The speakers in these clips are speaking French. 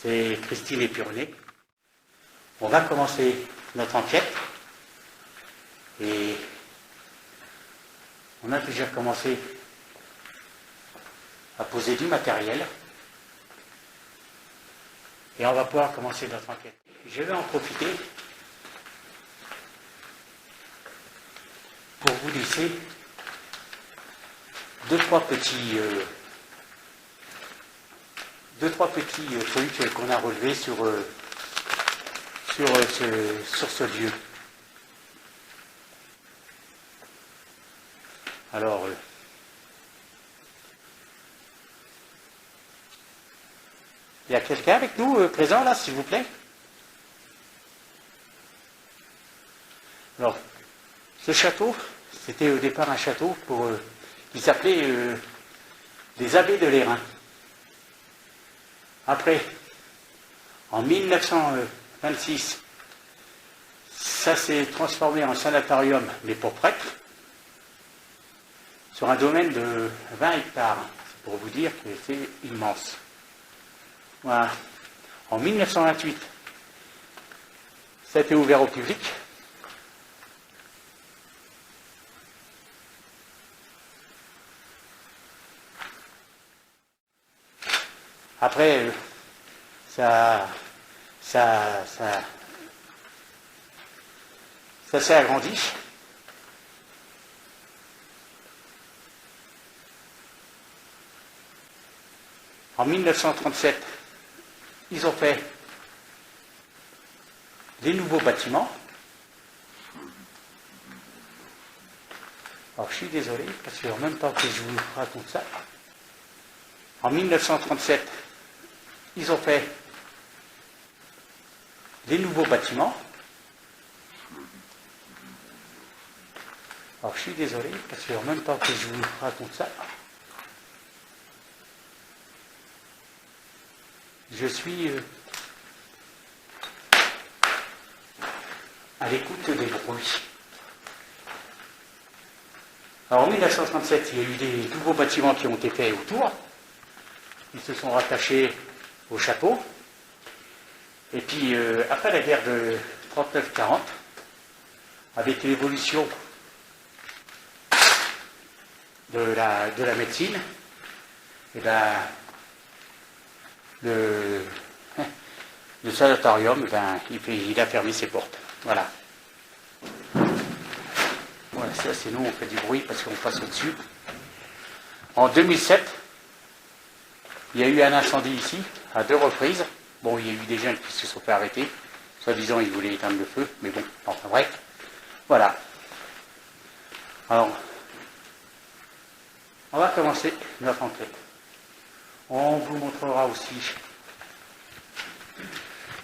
c'est Christine et René. On va commencer notre enquête et on a déjà commencé à poser du matériel et on va pouvoir commencer notre enquête. Je vais en profiter pour vous laisser deux, trois petits trucs qu'on a relevés sur ce lieu. Alors, il y a quelqu'un avec nous présent là, s'il vous plaît? Alors, ce château, c'était au départ un château qui s'appelait les Abbés de Lérins. Après, en 1926, ça s'est transformé en sanatorium, mais pour prêtres, sur un domaine de 20 hectares. C'est pour vous dire que c'est immense. Voilà. En 1928, ça a été ouvert au public. Après, ça s'est agrandi. En 1937, ils ont fait des nouveaux bâtiments. Alors je suis désolé, parce qu'en même temps que je vous raconte ça, en 1937, ils ont fait des nouveaux bâtiments. Alors je suis désolé, parce qu'en même temps que je vous raconte ça, je suis à l'écoute des bruits. Alors en 1937, il y a eu des nouveaux bâtiments qui ont été faits autour. Ils se sont rattachés au château. Et puis, après la guerre de 39-40, avec l'évolution de la médecine, et le sanatorium, il a fermé ses portes. Voilà. Voilà, ça c'est nous, on fait du bruit parce qu'on passe au-dessus. En 2007, il y a eu un incendie ici, à 2 reprises. Bon, il y a eu des jeunes qui se sont fait arrêter. Soi-disant, ils voulaient éteindre le feu, mais bon, enfin bref. Voilà. Alors, on va commencer notre enquête. On vous montrera aussi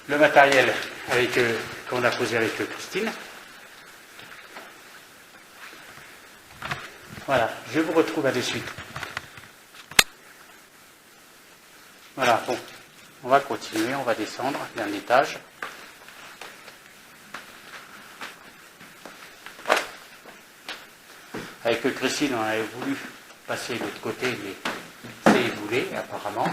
le matériel qu'on a posé avec Christine. Voilà, je vous retrouve à de suite. Voilà, bon, on va continuer, on va descendre d'un étage. Avec Christine, on avait voulu passer de l'autre côté, mais c'est éboulé, apparemment.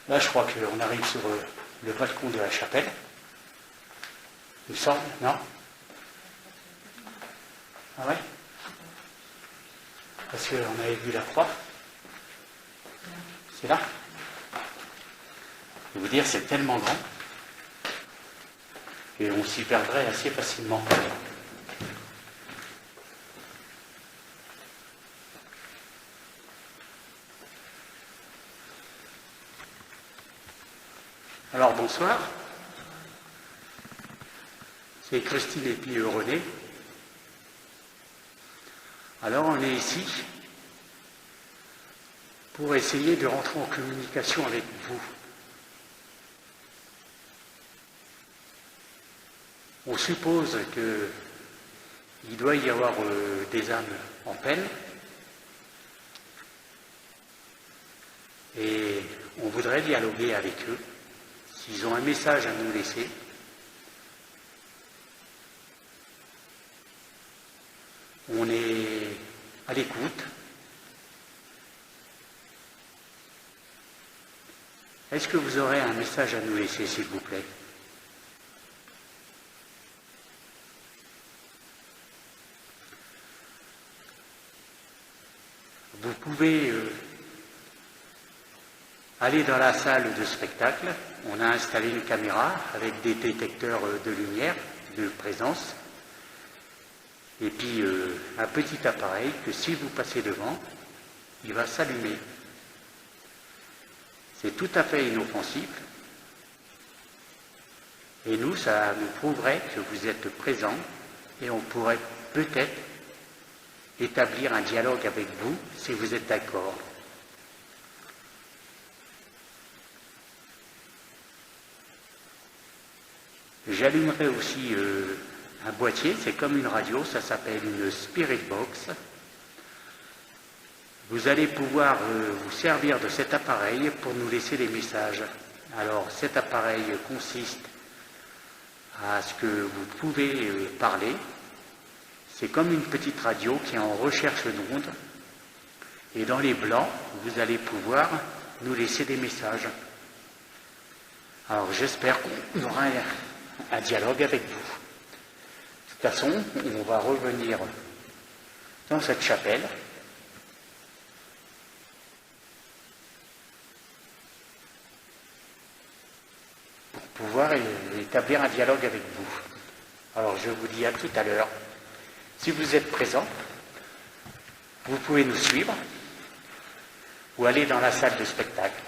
Là, je crois qu'on arrive sur le balcon de la chapelle. Il me semble, non? Ah ouais? Parce qu'on avait vu la croix. C'est là. Je vais vous dire, c'est tellement grand qu'on s'y perdrait assez facilement. Alors bonsoir, c'est Christine et puis René. Alors on est ici pour essayer de rentrer en communication avec vous. On suppose qu'il doit y avoir des âmes en peine. dialoguer avec eux. S'ils ont un message à nous laisser, on est à l'écoute. Est-ce que vous aurez un message à nous laisser, s'il vous plaît? Vous pouvez aller dans la salle de spectacle. On a installé une caméra avec des détecteurs de lumière, de présence, et puis un petit appareil que si vous passez devant, il va s'allumer. C'est tout à fait inoffensif. Et nous, ça nous prouverait que vous êtes présents et on pourrait peut-être établir un dialogue avec vous si vous êtes d'accord. J'allumerai aussi un boîtier, c'est comme une radio, ça s'appelle une Spirit Box. Vous allez pouvoir vous servir de cet appareil pour nous laisser des messages. Alors cet appareil consiste à ce que vous pouvez parler. C'est comme une petite radio qui est en recherche d'ondes. Et dans les blancs, vous allez pouvoir nous laisser des messages. Alors j'espère qu'on aura un dialogue avec vous. De toute façon, on va revenir dans cette chapelle. Pour pouvoir établir un dialogue avec vous. Alors je vous dis à tout à l'heure. Si vous êtes présent, vous pouvez nous suivre ou aller dans la salle de spectacle.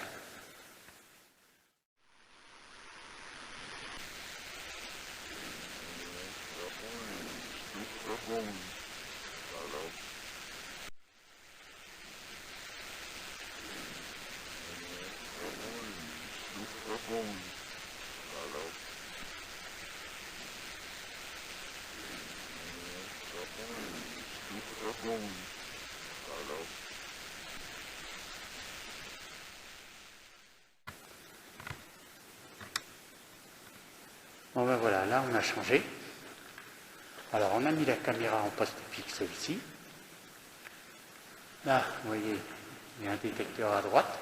Bon ben voilà, là on a changé. Alors on a mis la caméra en poste fixe ici. Là, vous voyez, il y a un détecteur à droite.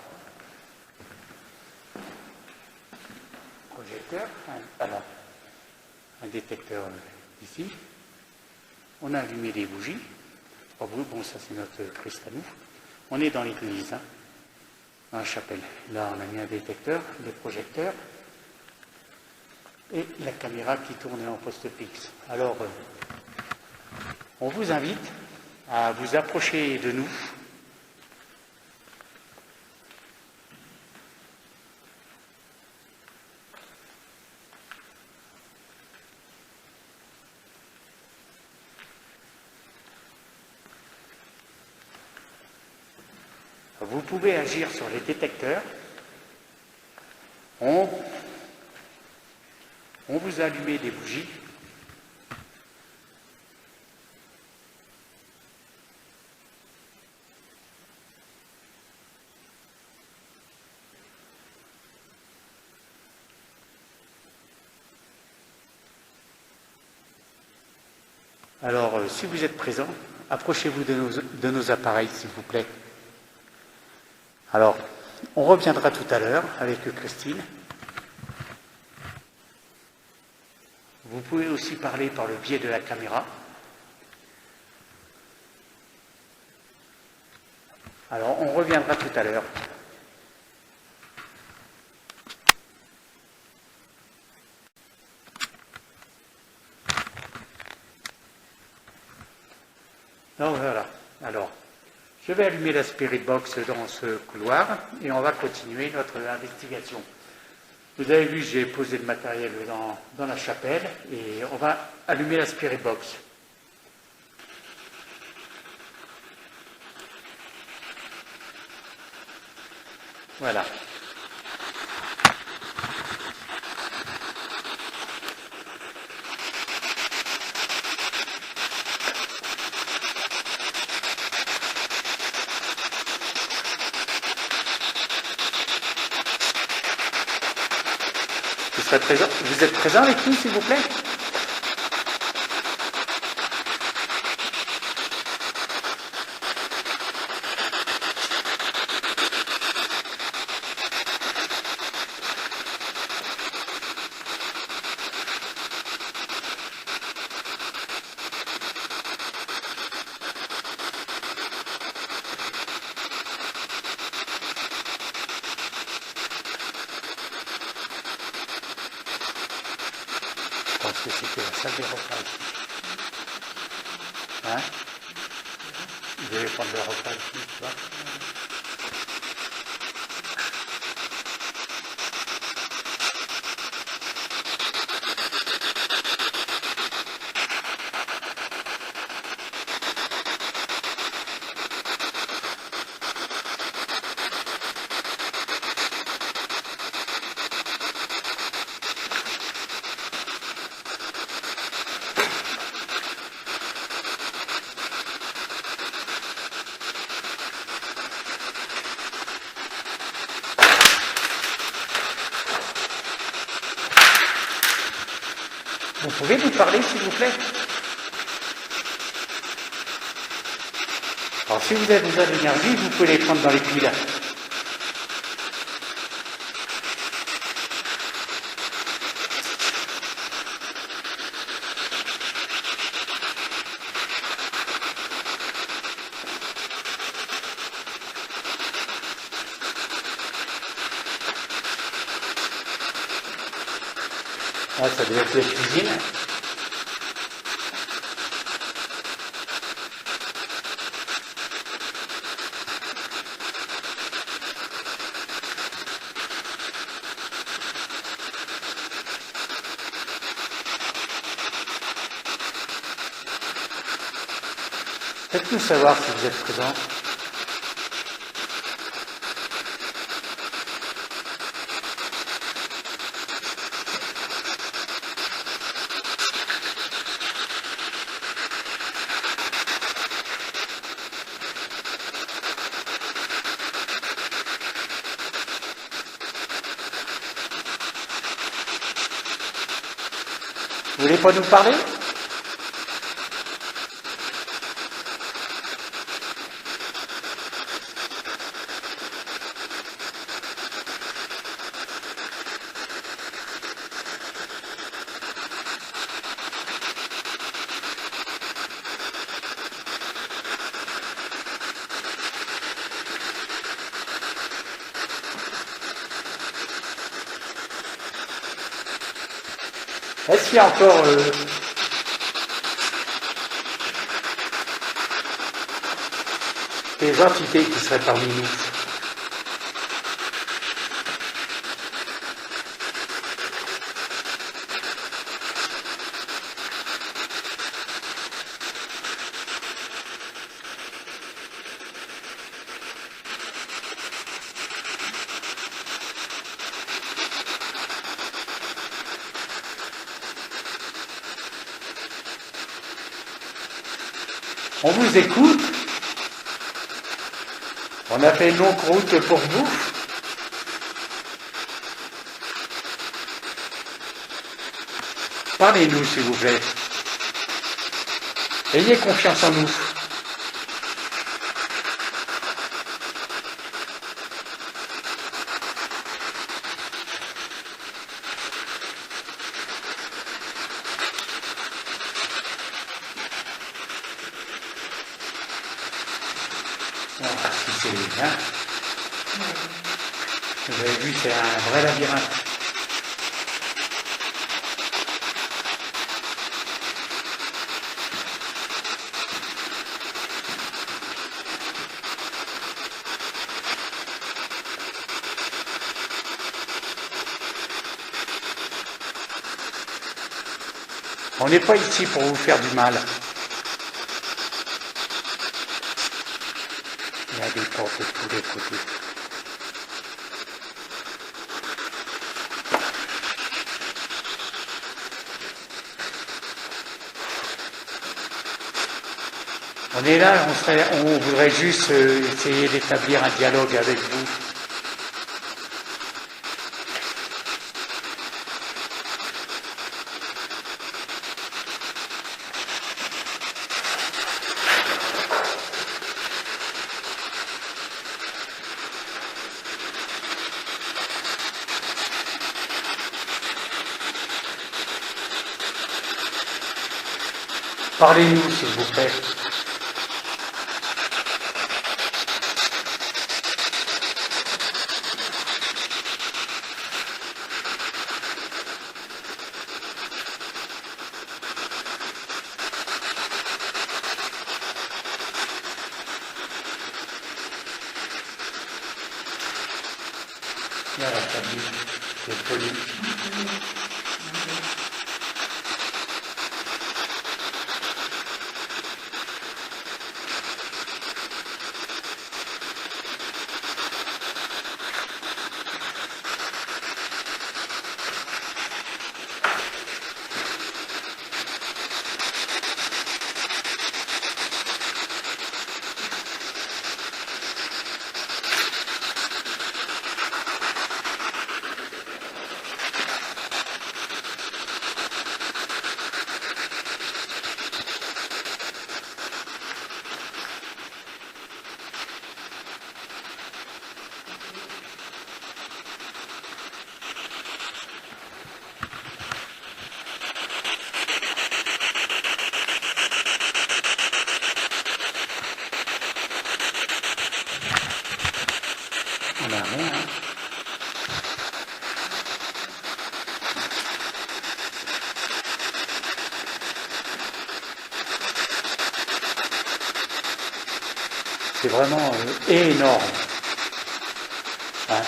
Projecteur, alors un détecteur ici. On a allumé des bougies. Bon, ça c'est notre Christ à nous. On est dans l'église, dans la chapelle. Là on a mis un détecteur, des projecteurs. Et la caméra qui tourne en poste fixe. Alors, on vous invite à vous approcher de nous. Vous pouvez agir sur les détecteurs. On vous a allumé des bougies. Alors, si vous êtes présent, approchez-vous de nos appareils, s'il vous plaît. Alors, on reviendra tout à l'heure avec Christine. Vous pouvez aussi parler par le biais de la caméra. Alors, on reviendra tout à l'heure. Donc voilà. Alors, je vais allumer la Spirit Box dans ce couloir et on va continuer notre investigation. Vous avez vu, j'ai posé le matériel dans la chapelle et on va allumer la Spirit Box. Voilà. Vous êtes présent avec nous, s'il vous plaît? Je pense que c'était la salle des repas ici. Hein? Vous allez prendre le repas ici, tu vois? Vous pouvez nous parler, s'il vous plaît? Alors, si vous avez besoin d'énergie, vous pouvez les prendre dans les piles. Ah, ça doit être la cuisine. Faites-nous savoir si vous êtes présent. Vous voulez pas nous parler? Est-ce qu'il y a encore des entités qui seraient parmi nous? On vous écoute. On a fait une longue route pour vous. Parlez-nous, s'il vous plaît. Ayez confiance en nous. Hein? Vous avez vu, c'est un vrai labyrinthe. On n'est pas ici pour vous faire du mal. Il y a des portes de tous les côtés. On est là, on voudrait juste essayer d'établir un dialogue avec vous. Parlez-nous, s'il vous plaît. Là, la famille, c'est poli. On n'a rien, hein. C'est vraiment énorme. Hein.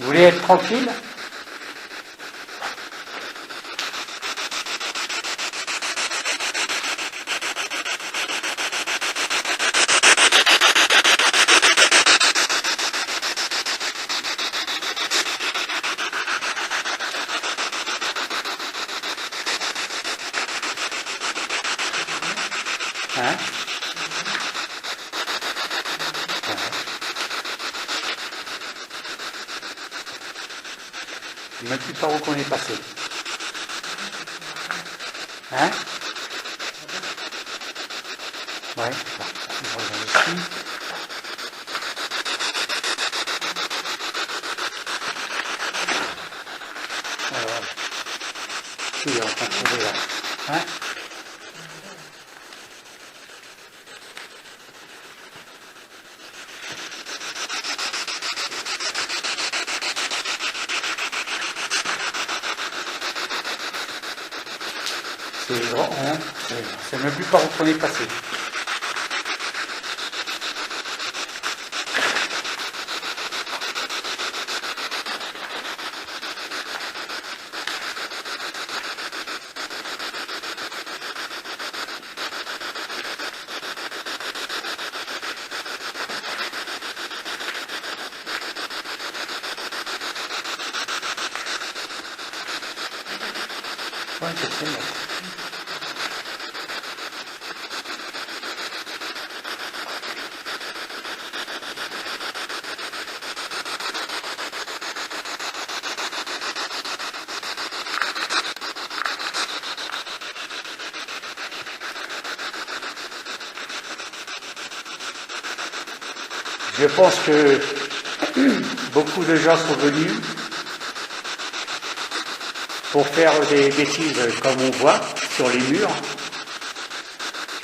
Vous voulez être tranquille? Hein? Je ne sais même plus par où qu'on est passé. Hein? Ouais, on regarde ici. Alors, qui est en train de trouver là? Hein? C'est grand, hein? Je ne sais même plus par où qu'on est passé. Ouais, c'est ça. Je pense que beaucoup de gens sont venus pour faire des bêtises comme on voit sur les murs.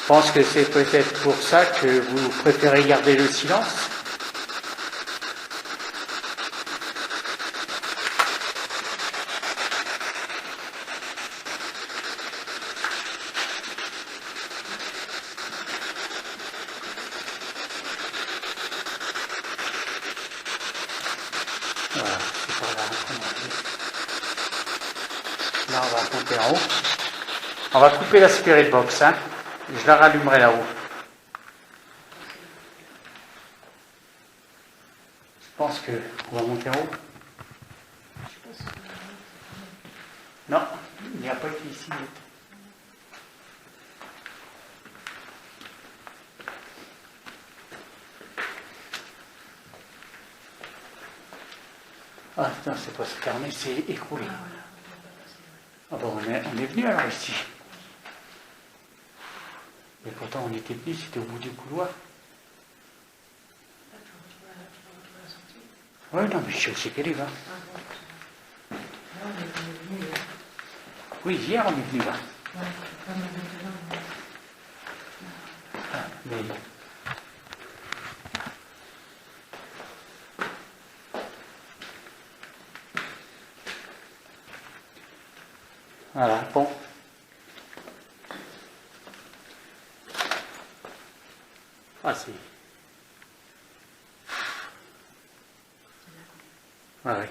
Je pense que c'est peut-être pour ça que vous préférez garder le silence. Voilà, c'est par là qu'on arrive. Là, on va monter en haut. On va couper la spirit box, hein. Je la rallumerai là-haut. Je pense qu'on va monter en haut. Non, il n'y a pas été ici. Ah, non, c'est pas ce carnet, c'est écroulé. Ah bon, on est venu alors ici. Et pourtant, on était venu, c'était au bout du couloir. Oui, non, mais je sais où c'est qu'elle est, là. Oui, hier, on est venu là. Ah, mais... Voilà, bon. Ah, c'est... Ah, oui.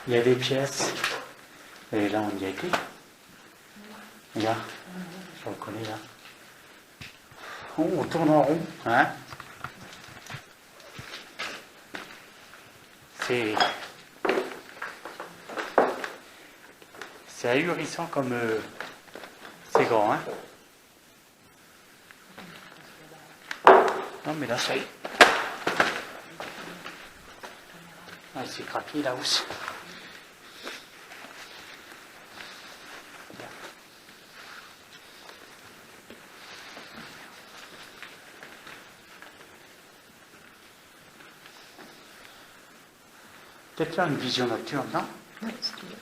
Il y a des pièces. Et là, on y a été. Là, je reconnais là. Oh, on tourne en rond, hein. C'est ahurissant comme c'est grand, hein. Non, mais là, ça y est. Ah, c'est craqué la housse. Peut-être faire une vision nocturne, non? Oui, si tu veux.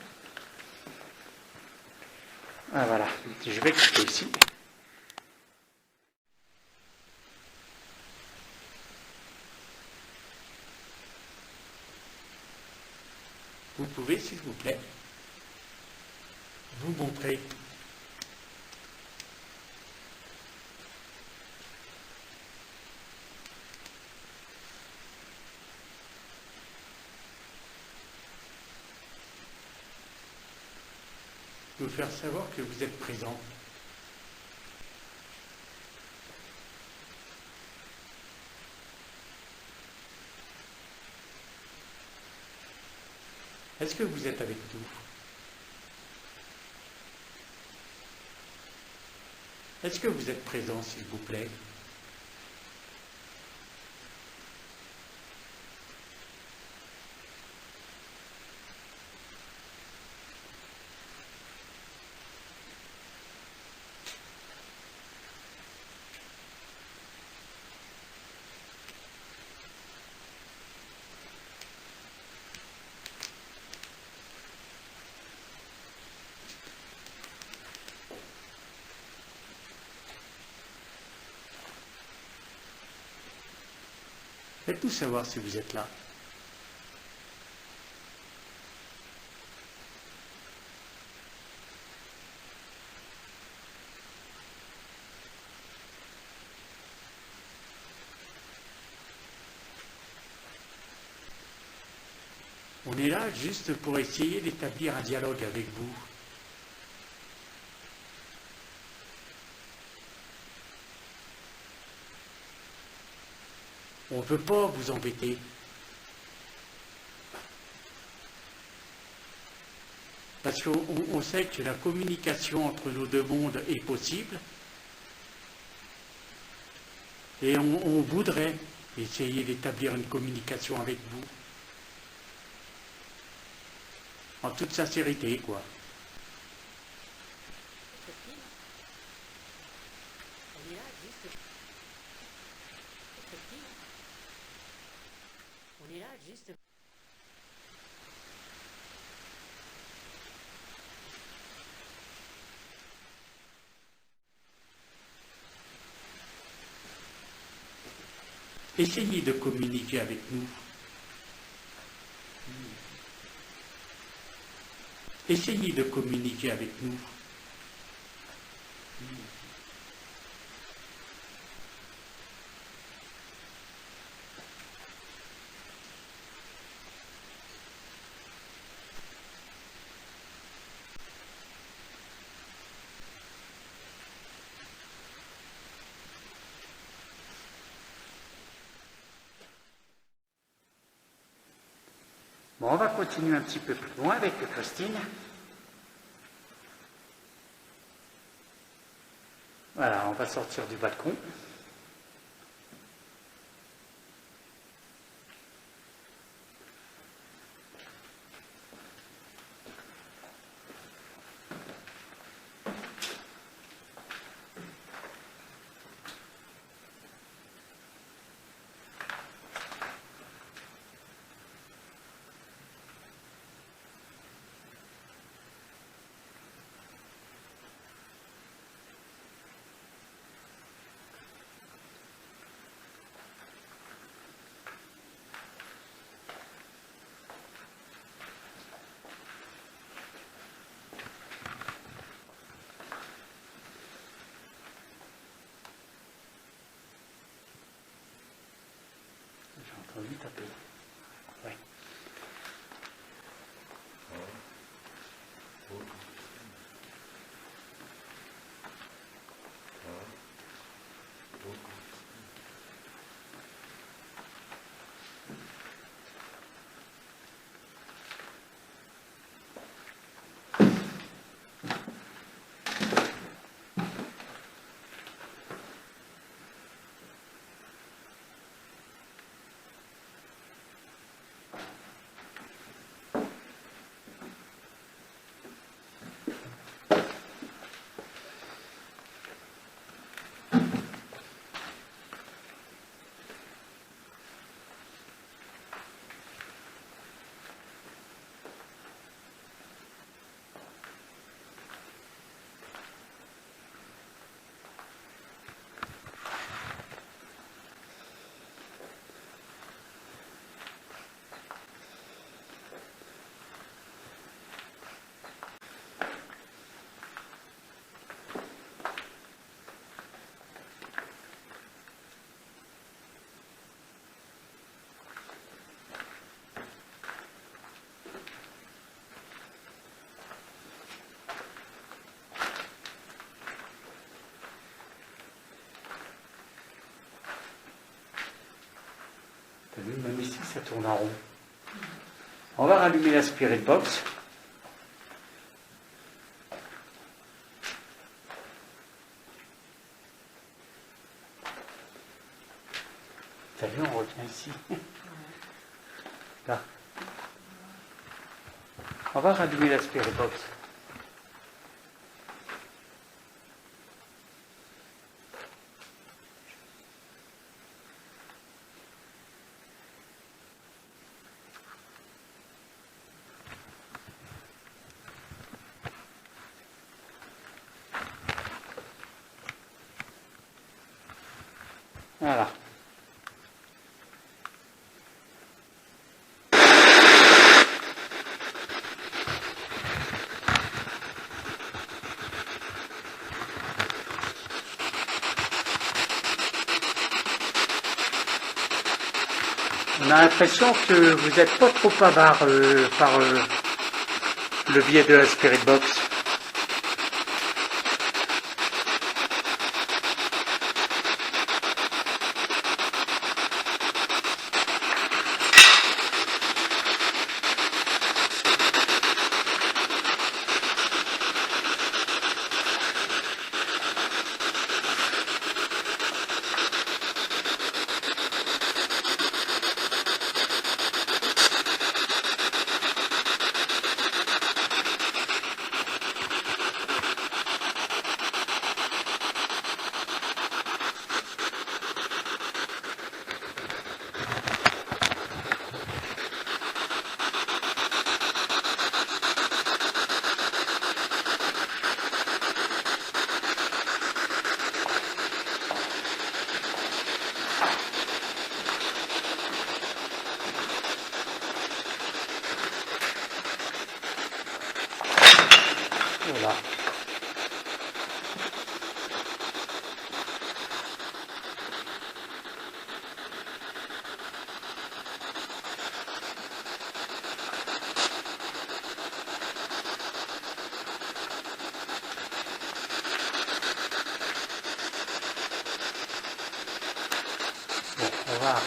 Ah, voilà, je vais cliquer ici. Vous pouvez, s'il vous plaît, vous montrer nous faire savoir que vous êtes présent. Est-ce que vous êtes avec nous? Est-ce que vous êtes présent, s'il vous plaît? Faites-nous savoir si vous êtes là. On est là juste pour essayer d'établir un dialogue avec vous. On ne veut pas vous embêter. Parce qu'on sait que la communication entre nos deux mondes est possible. Et on voudrait essayer d'établir une communication avec vous. En toute sincérité, quoi. On est là juste... Essayez de communiquer avec nous. Essayez de communiquer avec nous. Bon, on va continuer un petit peu plus loin avec Christine. Voilà, on va sortir du balcon. J'ai entendu taper. Ouais. T'as vu, même ici, ça tourne en rond. On va rallumer la Spirit Box. T'as vu, on revient ici. Là. On va rallumer la Spirit Box. Voilà. On a l'impression que vous n'êtes pas trop avare par le biais de la Spirit Box. Voilà. Bon, on va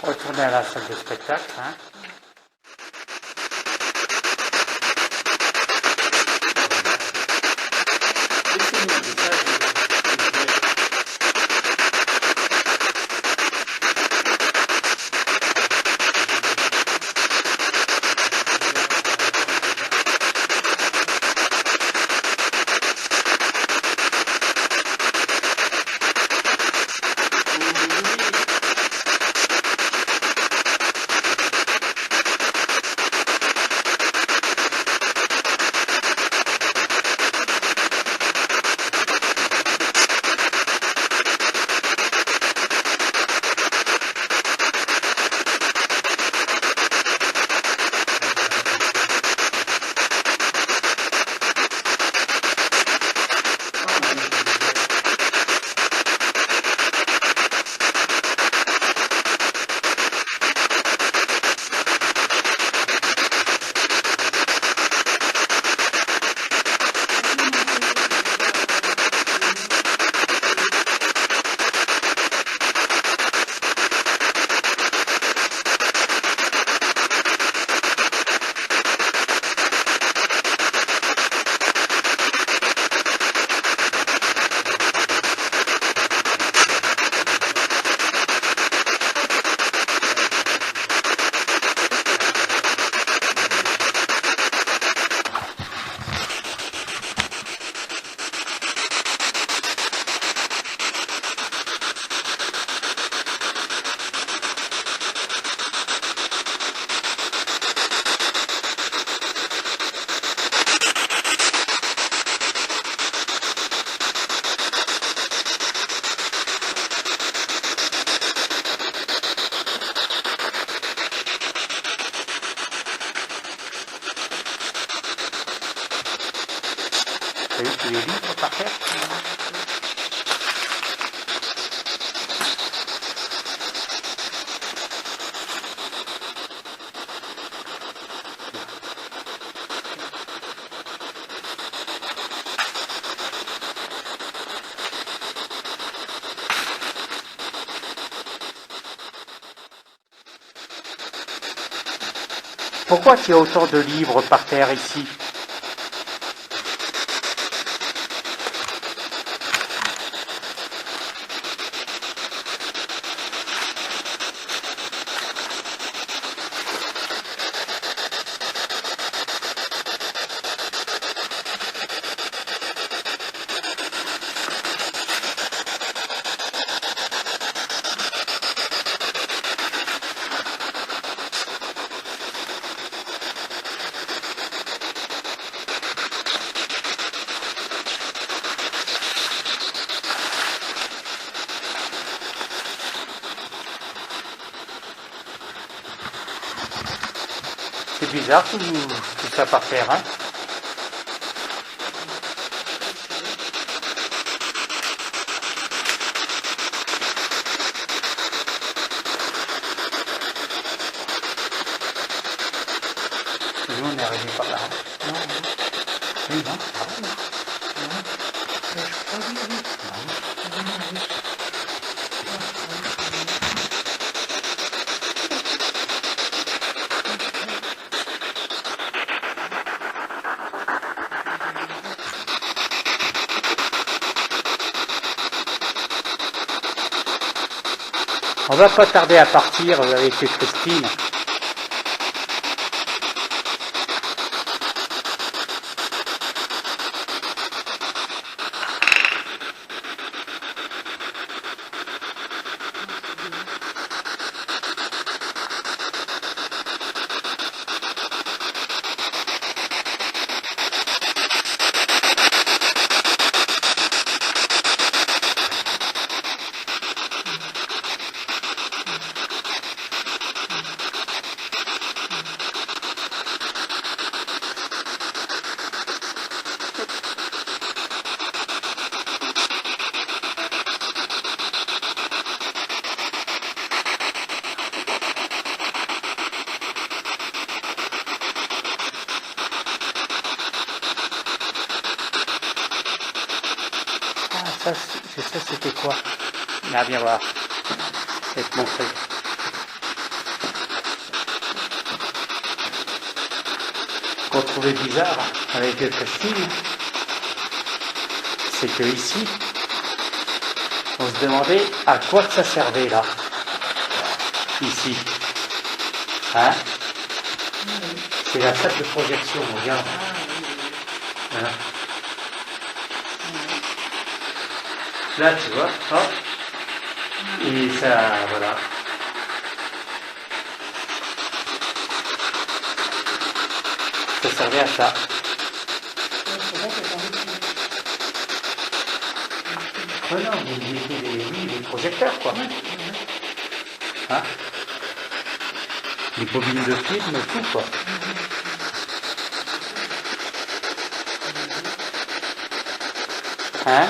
retourner à la salle de spectacle. Hein. Vous voyez tous les livres par terre. Pourquoi il y a autant de livres par terre ici? C'est bizarre tout ça par terre, hein? Nous on est arrivé par là. Non, non. Oui, non, ah, oui, non. Non. Je crois oui, oui. Non. On va pas tarder à partir avec Christine. Ça c'était quoi? Là, viens voir. Je vais te montrer. Qu'on trouvait bizarre avec Christine, c'est que ici, on se demandait à quoi que ça servait là, ici. Hein? C'est la salle de projection, regarde. Voilà. Là, tu vois, hop. Et ça, voilà. Ça servait à ça. Oh non, vous mettez les projecteurs, quoi. Hein? Les bobines de film, tout, quoi. Hein?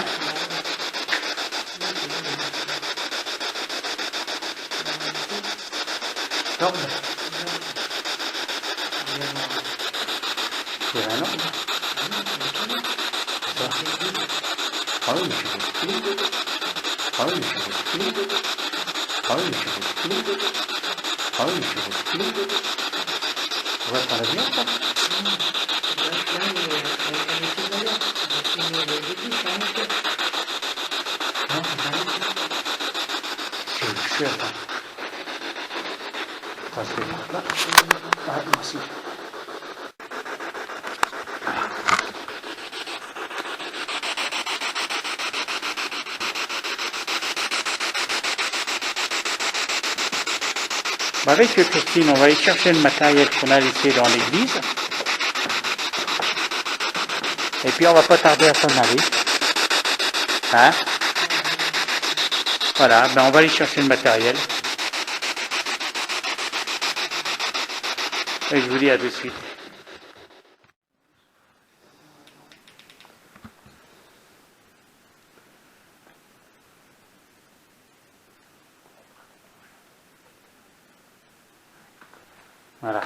Non, c'est un homme. Ah oui, monsieur Bousquet. Ah oui, monsieur Bousquet. Ah oui, monsieur Bousquet. Ah oui, monsieur Bousquet. On va prendre l'avion, ça? C'est cher, ça. Ça se fait là. Ah, merci. Avec Christine, on va aller chercher le matériel qu'on a laissé dans l'église. Et puis on va pas tarder à s'en aller. Hein? Voilà, ben on va aller chercher le matériel. Et je vous dis à de suite. Voilà.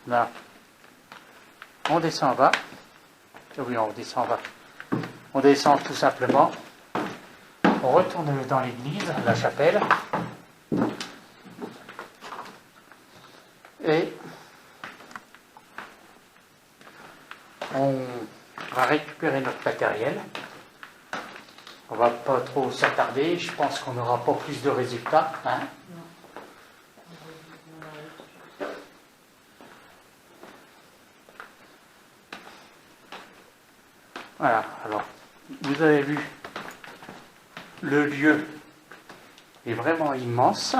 Là, on descend en bas. Oui, on descend en bas. On descend tout simplement. On retourne dans l'église, la chapelle. Et on va récupérer notre matériel. On va pas trop s'attarder. Je pense qu'on n'aura pas plus de résultats. Hein? Voilà, alors, vous avez vu, le lieu est vraiment immense.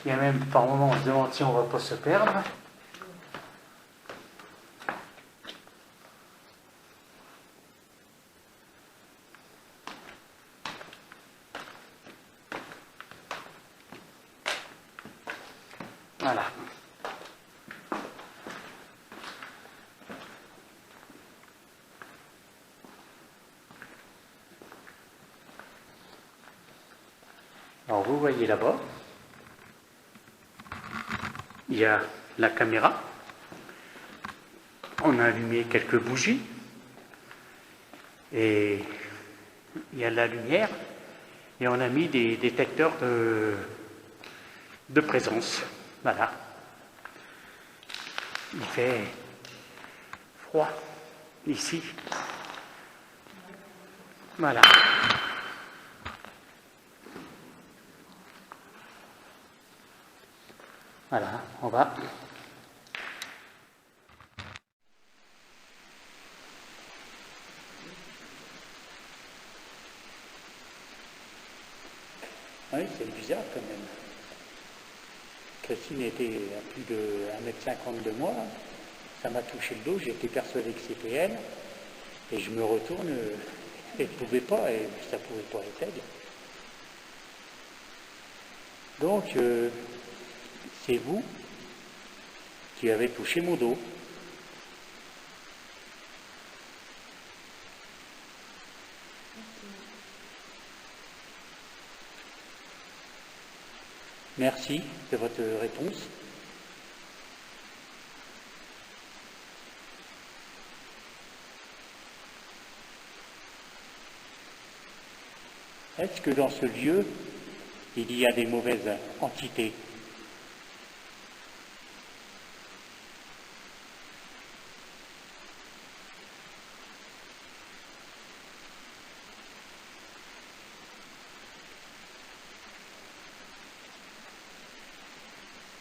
Il y a même par moments, on se demande si on ne va pas se perdre. Voilà. Alors vous voyez là-bas, il y a la caméra. On a allumé quelques bougies et il y a de la lumière et on a mis des détecteurs de présence. Voilà. Il fait froid ici. Voilà. Voilà, on va. Oui, c'est bizarre quand même. Christine était à plus de 1,50 m de moi. Ça m'a touché le dos, j'étais persuadé que c'était elle. Et je me retourne, elle ne pouvait pas, et ça ne pouvait pas être elle. Donc, c'est vous qui avez touché mon dos. Merci de votre réponse. Est-ce que dans ce lieu, il y a des mauvaises entités ?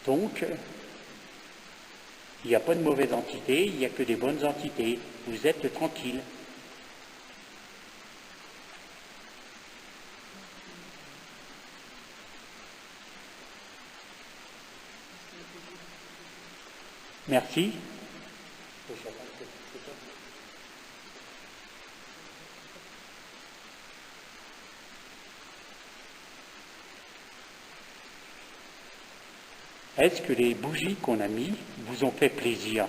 Donc, il n'y a pas de mauvaises entités, il n'y a que des bonnes entités. Vous êtes tranquille. Merci. Est-ce que les bougies qu'on a mis vous ont fait plaisir?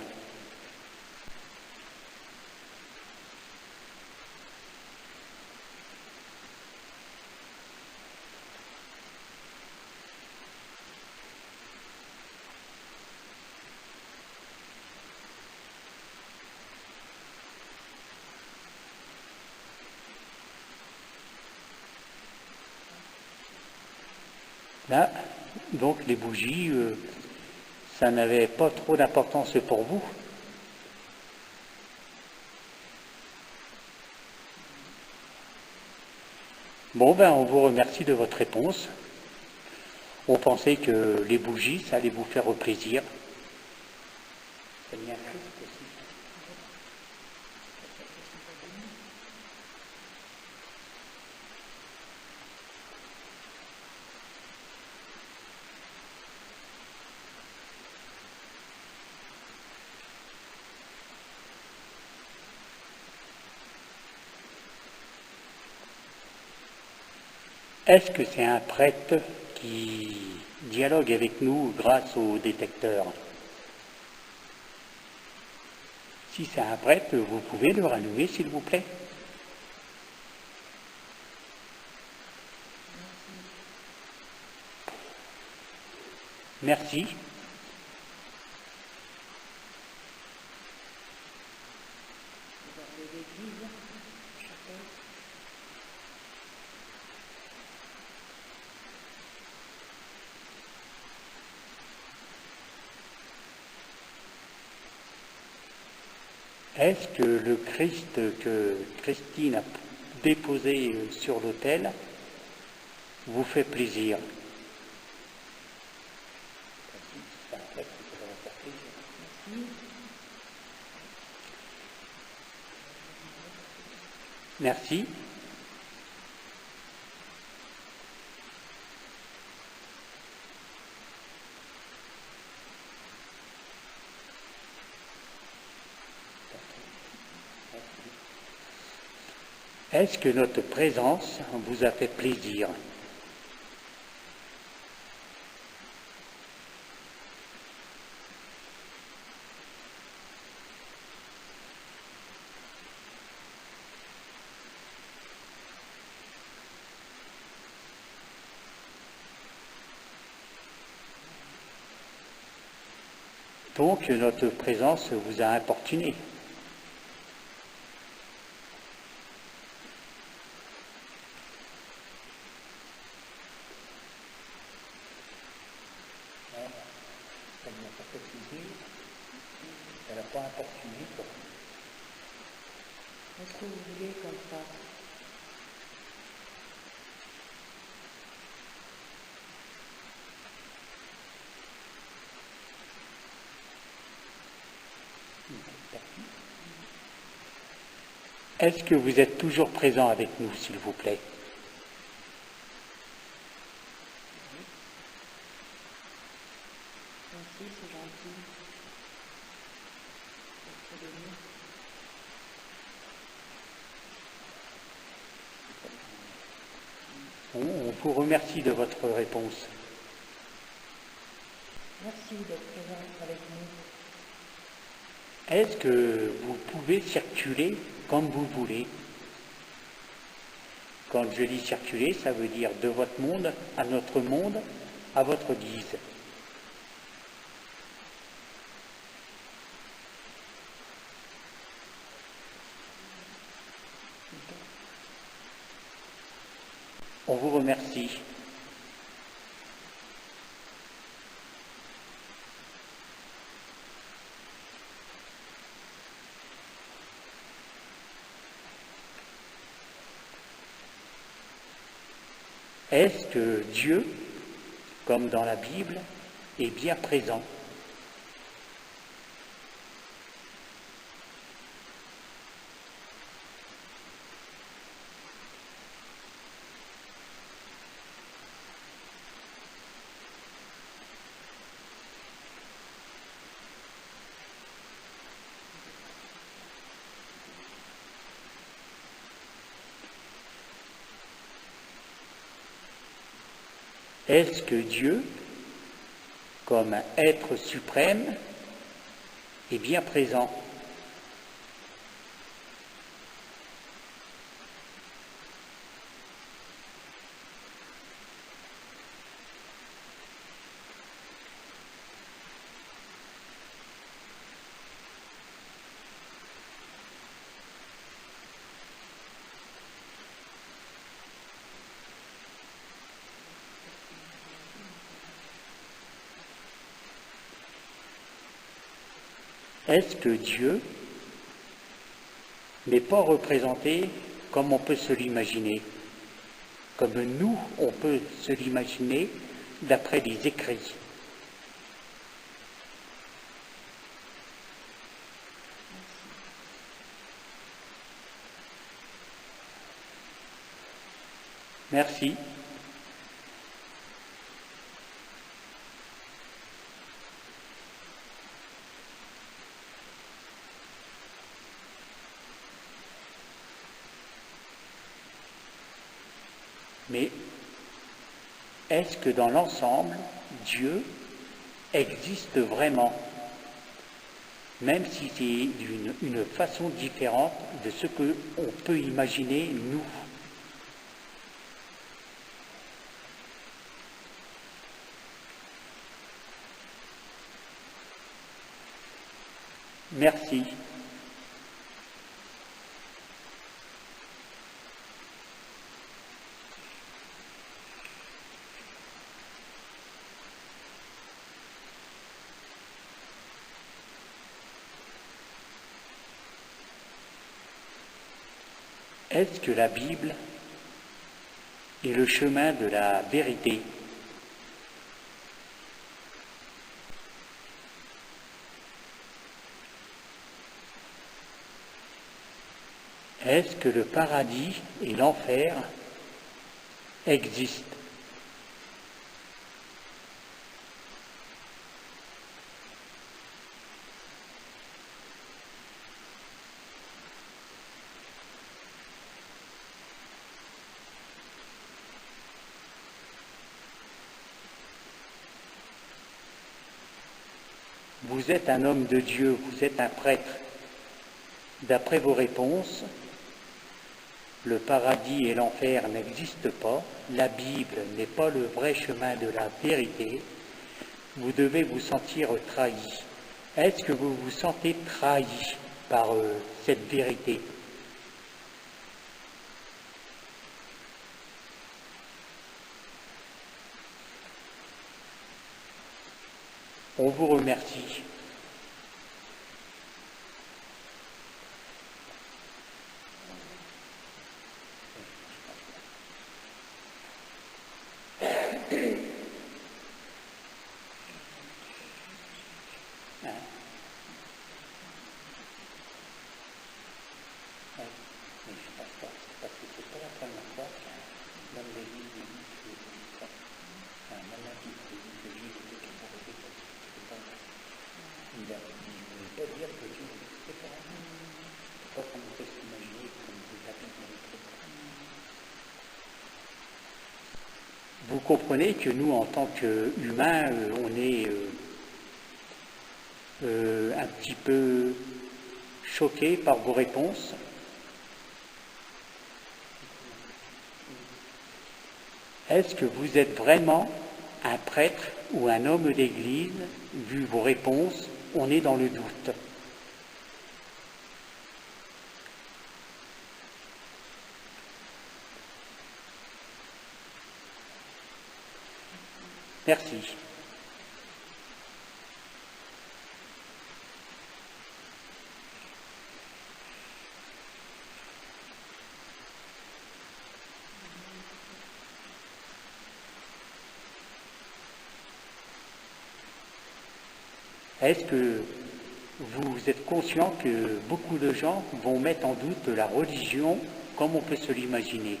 Là, donc les bougies, ça n'avait pas trop d'importance pour vous. Bon, ben, on vous remercie de votre réponse. On pensait que les bougies, ça allait vous faire plaisir. Est-ce que c'est un prêtre qui dialogue avec nous grâce au détecteur? Si c'est un prêtre, vous pouvez le rallumer, s'il vous plaît? Merci. Est-ce que le Christ que Christine a déposé sur l'autel vous fait plaisir? Merci. Est-ce que notre présence vous a fait plaisir? Donc notre présence vous a importuné. Elle n'a pas importuné. Est-ce que vous voulez comme ça? Est-ce que vous êtes toujours présent avec nous, s'il vous plaît? Merci, c'est gentil. On vous remercie de votre réponse. Merci d'être présent avec nous. Est-ce que vous pouvez circuler comme vous voulez? Quand je dis circuler, ça veut dire de votre monde à notre monde, à votre guise. On vous remercie. Est-ce que Dieu, comme dans la Bible, est bien présent. Est-ce que Dieu, comme être suprême, est bien présent? Est-ce que Dieu n'est pas représenté comme on peut se l'imaginer, comme nous, on peut se l'imaginer d'après les écrits? Merci. Mais est-ce que dans l'ensemble, Dieu existe vraiment, même si c'est d'une façon différente de ce qu'on peut imaginer nous? Merci. Est-ce que la Bible est le chemin de la vérité? Est-ce que le paradis et l'enfer existent? Vous êtes un homme de Dieu, vous êtes un prêtre. D'après vos réponses, le paradis et l'enfer n'existent pas, la Bible n'est pas le vrai chemin de la vérité, vous devez vous sentir trahi. Est-ce que vous vous sentez trahi par cette vérité? On vous remercie. Vous comprenez que nous, en tant qu'humains, on est un petit peu choqués par vos réponses. Est-ce que vous êtes vraiment un prêtre ou un homme d'église? Vu vos réponses, on est dans le doute. Merci. Est-ce que vous êtes conscient que beaucoup de gens vont mettre en doute la religion comme on peut se l'imaginer?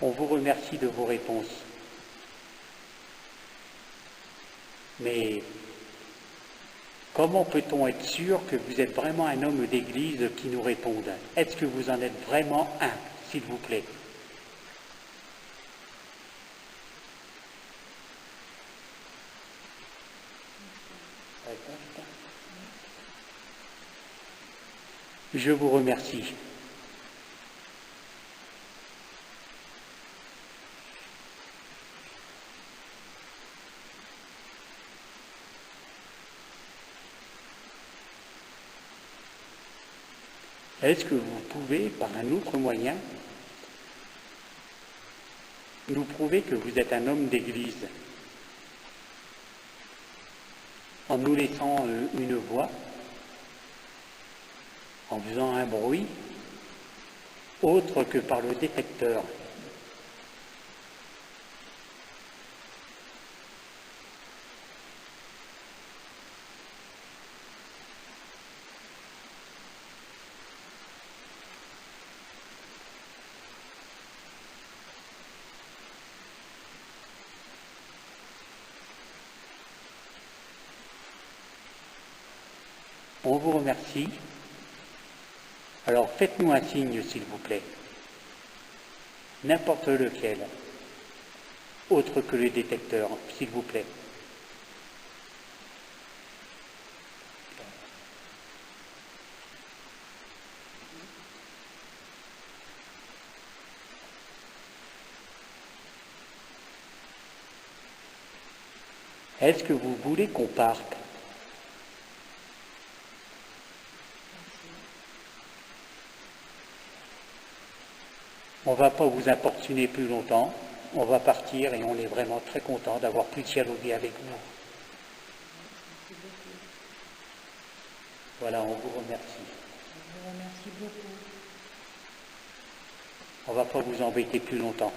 On vous remercie de vos réponses. Mais comment peut-on être sûr que vous êtes vraiment un homme d'église qui nous réponde? Est-ce que vous en êtes vraiment un, s'il vous plaît? Je vous remercie. Est-ce que vous pouvez, par un autre moyen, nous prouver que vous êtes un homme d'église, en nous laissant une voix, en faisant un bruit, autre que par le détecteur? On vous remercie. Alors faites-nous un signe, s'il vous plaît. N'importe lequel, autre que le détecteur, s'il vous plaît. Est-ce que vous voulez qu'on parte? On ne va pas vous importuner plus longtemps, on va partir et on est vraiment très content d'avoir pu dialoguer avec vous. Voilà, on vous remercie. Je vous remercie beaucoup. On ne va pas vous embêter plus longtemps.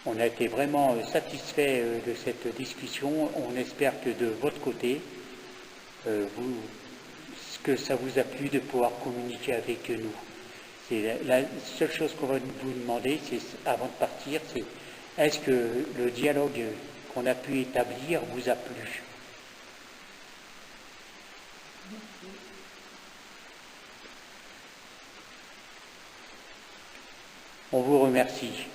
On a été vraiment satisfait de cette discussion. On espère que de votre côté, que ça vous a plu de pouvoir communiquer avec nous. La seule chose qu'on va vous demander, c'est, avant de partir, c'est est-ce que le dialogue qu'on a pu établir vous a plu? On vous remercie.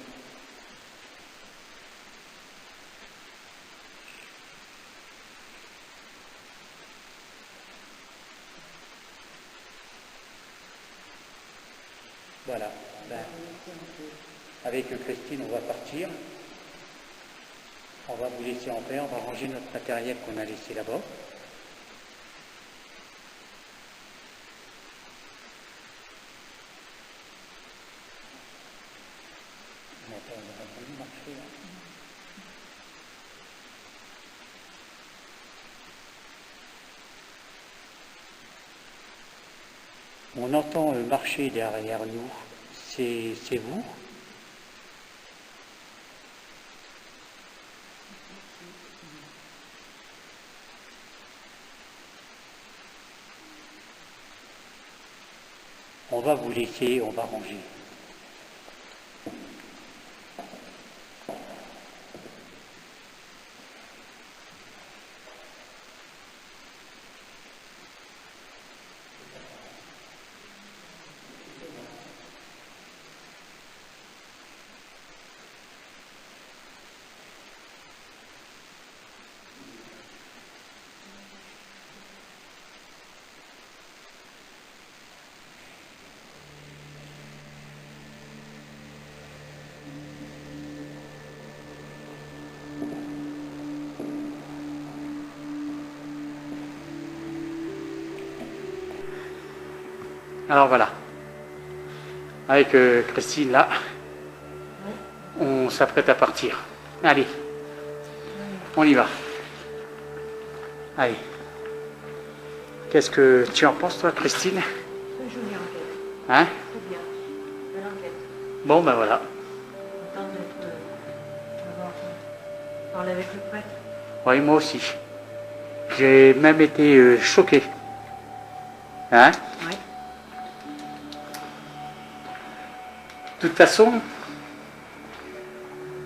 Voilà. Avec Christine, on va partir. On va vous laisser en paix, on va ranger notre matériel qu'on a laissé là-bas. On entend marcher derrière nous. C'est vous? On va vous laisser, on va ranger. Alors voilà. avec Christine là. On s'apprête à partir. Allez, on y va. Allez. Qu'est-ce que tu en penses toi, Christine? Très jolie enquête. Hein? Très bien. Belle enquête. Bon ben voilà. Content d'avoir parlé avec le prêtre. Oui, moi aussi. J'ai même été choqué. Hein? Oui. De toute façon,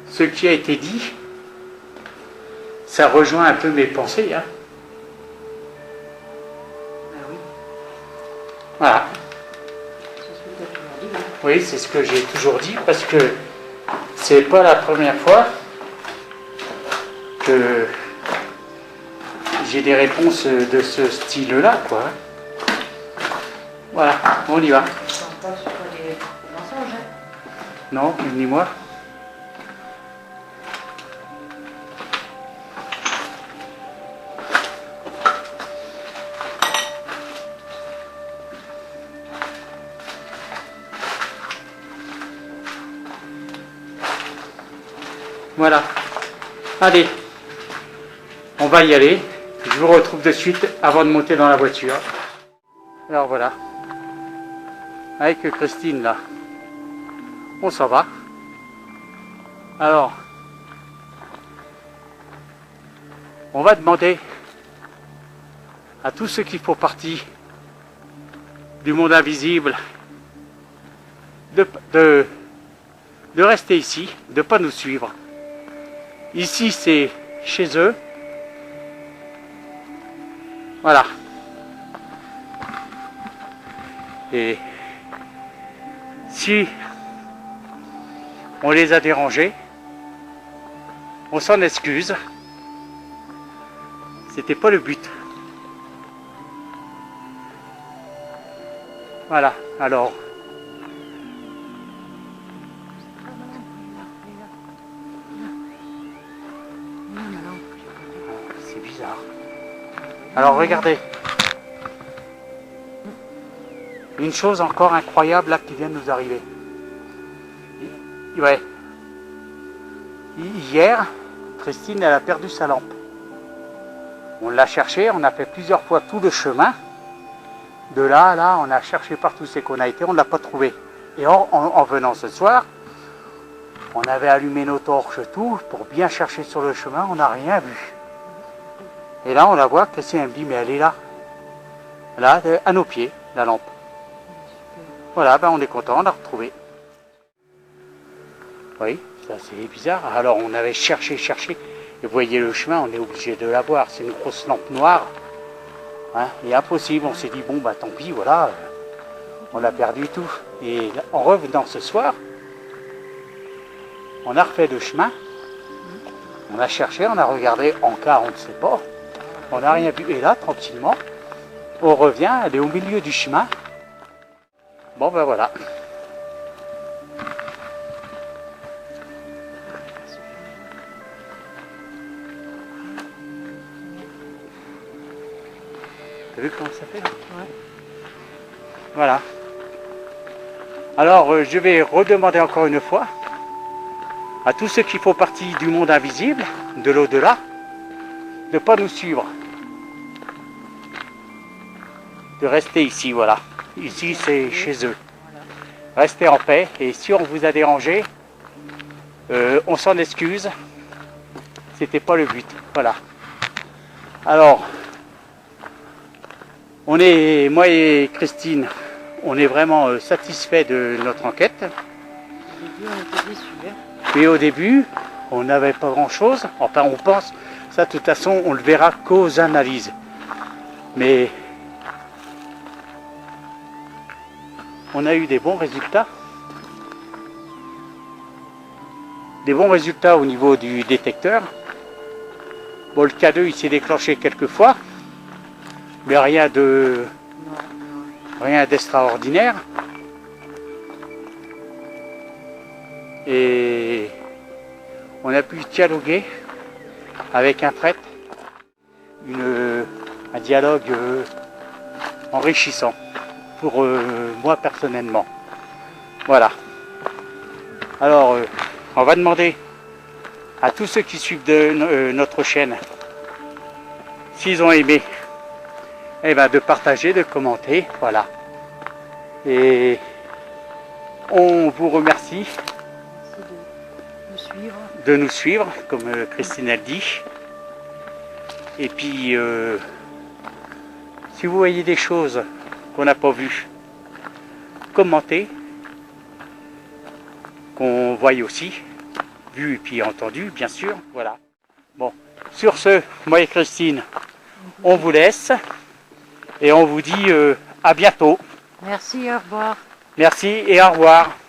ce qui a été dit, ça rejoint un peu mes pensées. Hein? Ben oui. Voilà. C'est ce que tu as toujours dit. Hein. Oui, c'est ce que j'ai toujours dit parce que c'est pas la première fois que j'ai des réponses de ce style-là, quoi. Voilà, on y va. Je pense pas que ce soit des mensonges. Hein. Non, ni moi. Voilà. Allez, on va y aller. Je vous retrouve de suite avant de monter dans la voiture. Alors voilà. Avec Christine là. On s'en va. Alors, on va demander à tous ceux qui font partie du monde invisible de rester ici, de ne pas nous suivre. Ici, c'est chez eux. Voilà. Et si on les a dérangés, on s'en excuse. C'était pas le but. Voilà. Alors. C'est bizarre. Alors regardez. Une chose encore incroyable là qui vient de nous arriver. Ouais. Hier, Christine elle a perdu sa lampe. On l'a cherchée, on a fait plusieurs fois tout le chemin. De là à là, on a cherché partout c'est qu'on a été, on ne l'a pas trouvé. Et en venant ce soir, on avait allumé nos torches tout pour bien chercher sur le chemin, on n'a rien vu. Et là on la voit, Christine elle me dit mais elle est là. Là, à nos pieds, la lampe. Voilà, ben on est content, on l'a retrouvée. Oui, ça c'est bizarre. Alors on avait cherché. Et vous voyez le chemin, on est obligé de la voir. C'est une grosse lampe noire. Hein, et impossible, on s'est dit, bon bah tant pis, voilà. On a perdu tout. Et en revenant ce soir, on a refait le chemin. On a cherché, on a regardé en cas, on ne sait pas. On n'a rien vu. Et là, tranquillement, on revient, elle est au milieu du chemin. Bon ben voilà. T'as vu comment ça fait là? Ouais. Voilà. Alors je vais redemander encore une fois à tous ceux qui font partie du monde invisible, de l'au-delà, de ne pas nous suivre. De rester ici, voilà. Ici c'est chez eux. Restez en paix et si on vous a dérangé, on s'en excuse. C'était pas le but. Voilà. Alors, moi et Christine, on est vraiment satisfaits de notre enquête. Au début, on était déçus. Hein. Mais au début, on n'avait pas grand-chose. Enfin, on pense, ça de toute façon, on le verra qu'aux analyses. Mais on a eu des bons résultats. Des bons résultats au niveau du détecteur. Bon, le K2, il s'est déclenché quelques fois. Mais rien d'extraordinaire. Et on a pu dialoguer avec un prêtre, un dialogue enrichissant pour moi personnellement. Voilà. Alors, on va demander à tous ceux qui suivent notre chaîne, s'ils ont aimé, eh ben, de partager, de commenter, voilà. Et on vous remercie de nous suivre, comme Christine a dit. Et puis, si vous voyez des choses qu'on n'a pas vues, commentez, qu'on voie aussi, vu et puis entendu, bien sûr, voilà. Bon, sur ce, moi et Christine, on vous laisse et on vous dit à bientôt. Merci, au revoir. Merci et au revoir.